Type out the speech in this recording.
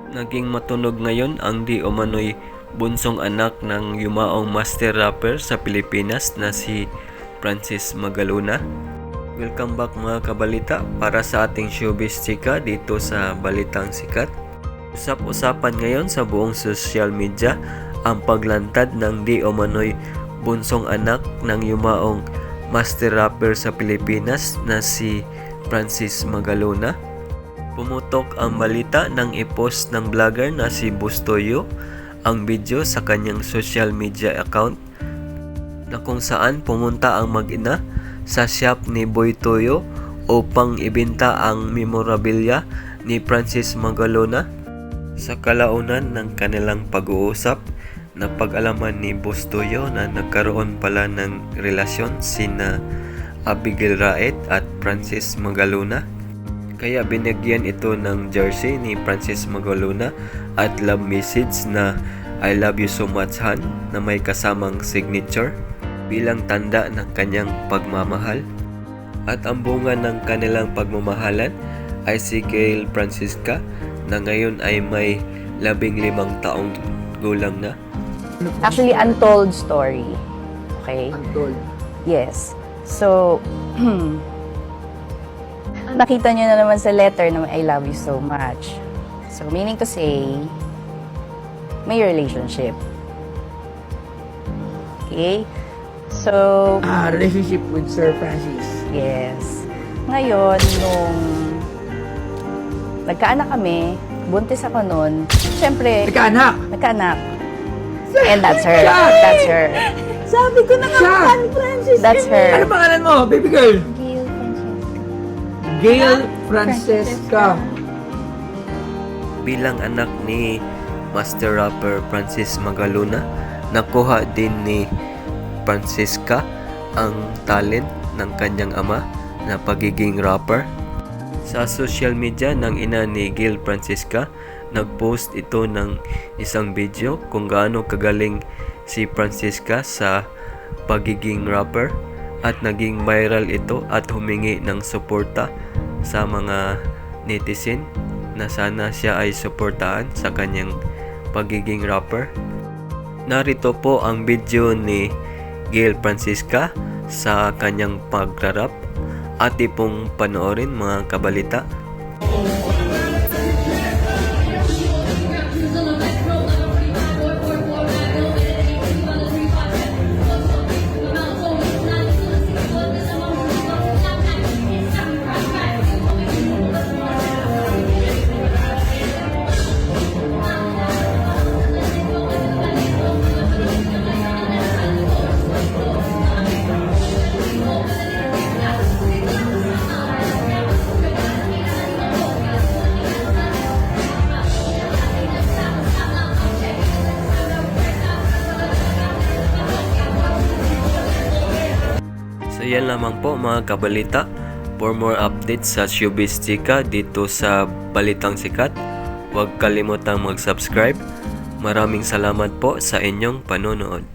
Naging matunog ngayon ang di umano'y bunsong anak ng yumaong master rapper sa Pilipinas na si Francis Magalona. Welcome back mga kabalita para sa ating showbiz chika dito sa Balitang Sikat. Usap-usapan ngayon sa buong social media ang paglantad ng di umano'y bunsong anak ng yumaong master rapper sa Pilipinas na si Francis Magalona. Pumutok ang balita nang i-post ng vlogger na si Bustoyo ang video sa kanyang social media account na kung saan pumunta ang mag-ina sa shop ni Boy Toyo upang ibenta ang memorabilia ni Francis Magalona. Sa kalaunan ng kanilang pag-uusap, napag-alaman ni Bustoyo na nagkaroon pala ng relasyon sina Abigail Raed at Francis Magalona. Kaya binigyan ito ng jersey ni Francis Magalona at love message na I love you so much Han na may kasamang signature bilang tanda ng kanyang pagmamahal. At ang bunga ng kanilang pagmamahalan ay si Gail Francisca na ngayon ay may 15 taong gulang na. Actually, untold story. Okay? Untold. Yes. So, nakita nyo na naman sa letter na I love you so much. So, meaning to say, may relationship. Okay? So, Relationship with Sir Francis. yes. Ngayon, nung nagkaanak kami, buntis ako nun, syempre, Nagkaanak! nagkaanak. And that's her. Siya! That's her. Sabi ko na nga Siya! mukha ni Francis. That's her. Ano pangalan mo, baby girl? Gail Francesca. Gail Francesca. Bilang anak ni master rapper Francis Magalona, nakuha din ni Francisca ang talent ng kanyang ama na pagiging rapper. Sa social media ng ina ni Gail Francisca, nagpost ito ng isang video kung gaano kagaling si Francisca sa pagiging rapper at naging viral ito at humingi ng suporta sa mga netizen na sana siya ay suportahan sa kanyang pagiging rapper. Narito po ang video ni Gail Francisca sa kanyang pagrarap. Ati pong panoorin mga kabalita. So yan lamang po mga kabalita. For more updates sa showbiz chika dito sa Balitang Sikat, huwag kalimutang mag-subscribe. Maraming salamat po sa inyong panonood.